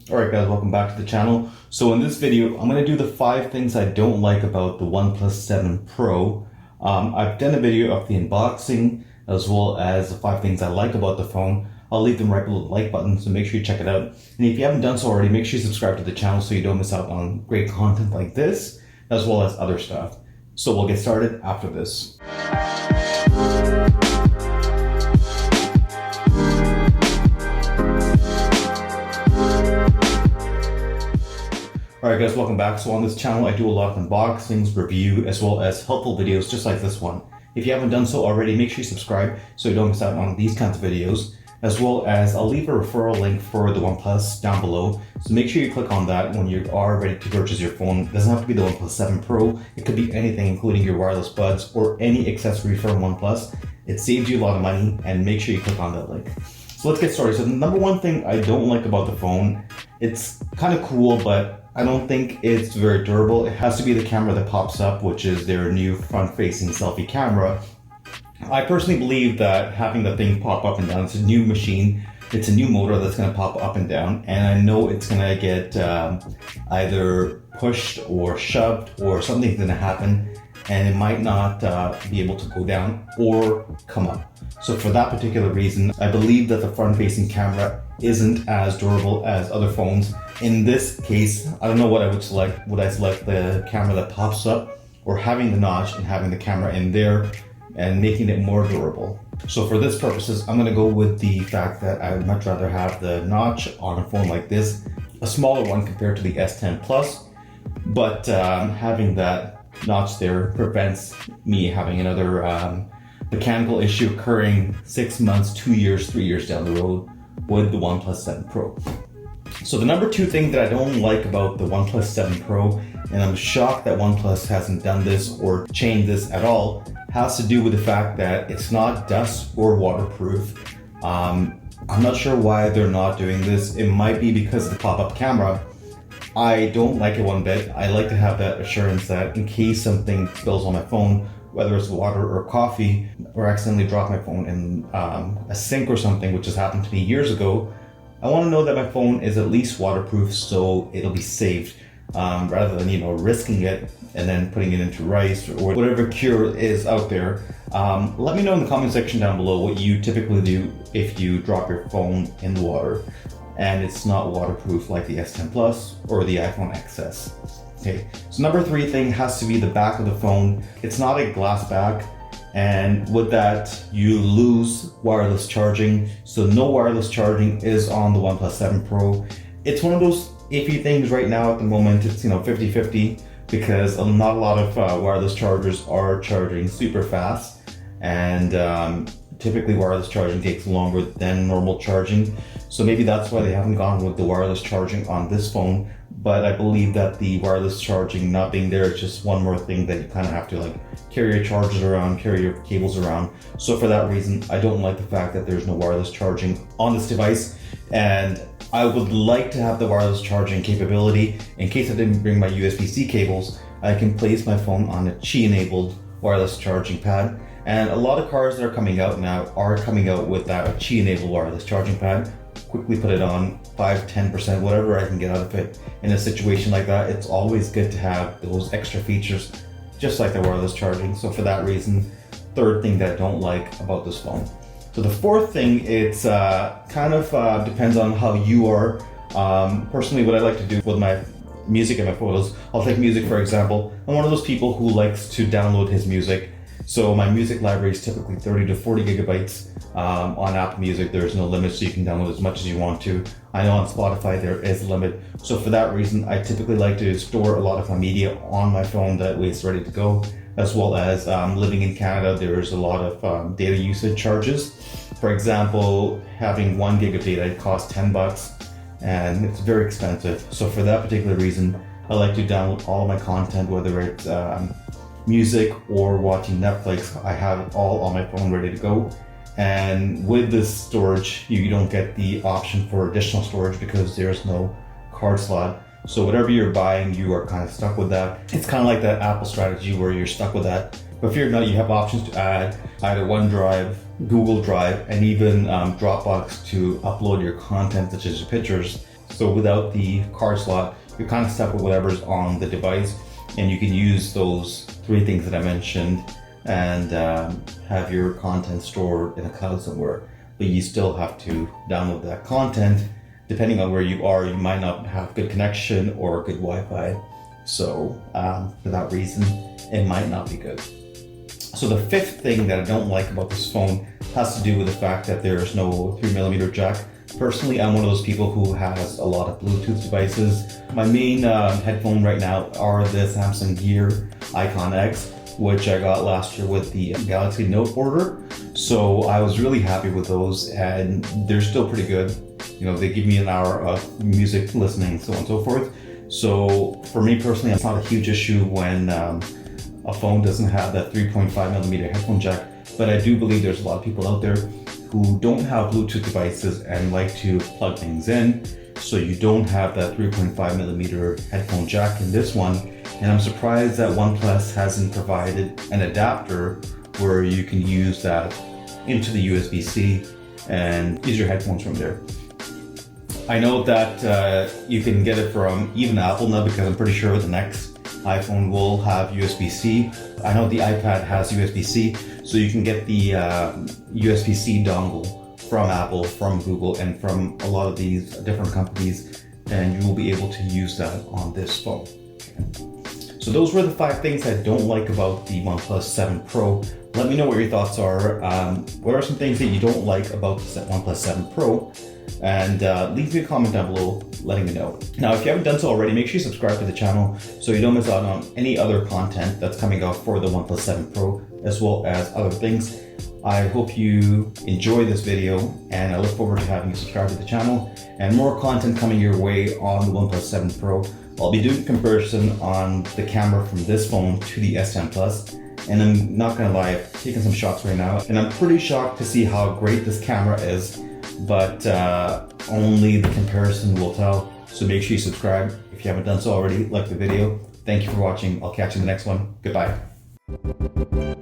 Alright guys, welcome back to the channel. So in this video, I'm going to do the 5 things I don't like about the OnePlus 7 Pro. I've done a video of the unboxing as well as the 5 things I like about the phone. I'll leave them right below the like button, so make sure you check it out. And if you haven't done so already, make sure you subscribe to the channel so you don't miss out on great content like this, as well as other stuff. So we'll get started after this. Alright guys, welcome back. So on this channel I do a lot of unboxings, review, as well as helpful videos just like this one. If you haven't done so already, make sure you subscribe so you don't miss out on these kinds of videos. As well as I'll leave a referral link for the OnePlus down below. So make sure you click on that when you are ready to purchase your phone. It doesn't have to be the OnePlus 7 Pro. It could be anything, including your wireless buds or any accessory from OnePlus. It saves you a lot of money, and make sure you click on that link. So let's get started. So the number one thing I don't like about the phone, it's kind of cool, but I don't think it's very durable. It has to be the camera that pops up, which is their new front-facing selfie camera. I personally believe that having the thing pop up and down, it's a new machine, it's a new motor that's going to pop up and down, and I know it's going to get either pushed or shoved or something's going to happen, and it might not be able to go down or come up. So for that particular reason, I believe that the front-facing camera isn't as durable as other phones. In this case, I don't know what I would select. Would I select the camera that pops up, or having the notch and having the camera in there and making it more durable? So for this purposes, I'm going to go with the fact that I would much rather have the notch on a phone like this, a smaller one compared to the S10 Plus, but having that notch there prevents me having another mechanical issue occurring 6 months, 2 years, 3 years down the road with the OnePlus 7 Pro. So the number 2 thing that I don't like about the OnePlus 7 Pro, and I'm shocked that OnePlus hasn't done this or changed this at all, has to do with the fact that it's not dust or waterproof. I'm not sure why they're not doing this. It might be because of the pop-up camera. I don't like it one bit. I like to have that assurance that in case something spills on my phone, whether it's water or coffee, or accidentally drop my phone in a sink or something, which has happened to me years ago, I want to know that my phone is at least waterproof so it'll be saved, rather than, risking it and then putting it into rice or whatever cure is out there. Let me know in the comment section down below what you typically do if you drop your phone in the water and it's not waterproof like the S10 Plus or the iPhone XS. Okay, so number 3 thing has to be the back of the phone. It's not a glass back, and with that you lose wireless charging. So no wireless charging is on the OnePlus 7 Pro. It's one of those iffy things right now at the moment. It's 50-50 because not a lot of wireless chargers are charging super fast, and typically wireless charging takes longer than normal charging. So maybe that's why they haven't gone with the wireless charging on this phone. But I believe that the wireless charging not being there is just one more thing that you kind of have to carry your chargers around, carry your cables around. So for that reason, I don't like the fact that there's no wireless charging on this device. And I would like to have the wireless charging capability. In case I didn't bring my USB-C cables, I can place my phone on a Qi-enabled wireless charging pad. And a lot of cars that are coming out now are coming out with that Qi-enabled wireless charging pad. Quickly put it on, 5-10%, whatever I can get out of it. In a situation like that, it's always good to have those extra features, just like the wireless charging. So for that reason, 3rd thing that I don't like about this phone. So the 4th thing, it's kind of depends on how you are. Personally, what I like to do with my music and my photos, I'll take music for example. I'm one of those people who likes to download his music. So my music library is typically 30 to 40 gigabytes. On Apple Music, there's no limit, so you can download as much as you want to. I know on Spotify there is a limit. So for that reason, I typically like to store a lot of my media on my phone, that way it's ready to go. As well as living in Canada, there's a lot of data usage charges. For example, having 1 gig of data costs $10 and it's very expensive. So for that particular reason, I like to download all of my content, whether it's music or watching Netflix. I have it all on my phone ready to go. And with this storage, you don't get the option for additional storage because there's no card slot. So whatever you're buying, you are kind of stuck with that. It's kind of like that Apple strategy where you're stuck with that. But fear not, you have options to add either OneDrive, Google Drive, and even Dropbox to upload your content, such as your pictures. So without the card slot, you're kind of stuck with whatever's on the device, and you can use those 3 things that I mentioned and have your content stored in a cloud somewhere. But you still have to download that content. Depending on where you are, you might not have good connection or good Wi-Fi. So for that reason, it might not be good. So the 5th thing that I don't like about this phone has to do with the fact that there's no 3mm jack. Personally, I'm one of those people who has a lot of Bluetooth devices. My main headphone right now are the Samsung Gear Icon X, which I got last year with the Galaxy Note order. So I was really happy with those, and they're still pretty good. You know, they give me an hour of music listening, so on and so forth. So for me personally, it's not a huge issue when a phone doesn't have that 3.5mm headphone jack, but I do believe there's a lot of people out there who don't have Bluetooth devices and like to plug things in, so you don't have that 3.5mm headphone jack in this one. And I'm surprised that OnePlus hasn't provided an adapter where you can use that into the USB-C and use your headphones from there. I know that you can get it from even Apple now, because I'm pretty sure the next iPhone will have USB-C. I know the iPad has USB-C, so you can get the USB-C dongle from Apple, from Google, and from a lot of these different companies, and you will be able to use that on this phone. So those were the 5 things I don't like about the OnePlus 7 Pro. Let me know what your thoughts are. What are some things that you don't like about the OnePlus 7 Pro? And leave me a comment down below letting me know. Now, if you haven't done so already, make sure you subscribe to the channel so you don't miss out on any other content that's coming out for the OnePlus 7 Pro, as well as other things. I hope you enjoy this video, and I look forward to having you subscribe to the channel and more content coming your way on the OnePlus 7 Pro. I'll be doing a comparison on the camera from this phone to the S10 Plus, and I'm not gonna lie, I've taken some shots right now, and I'm pretty shocked to see how great this camera is, but only the comparison will tell. So make sure you subscribe if you haven't done so already, like the video. Thank you for watching. I'll catch you in the next one. Goodbye.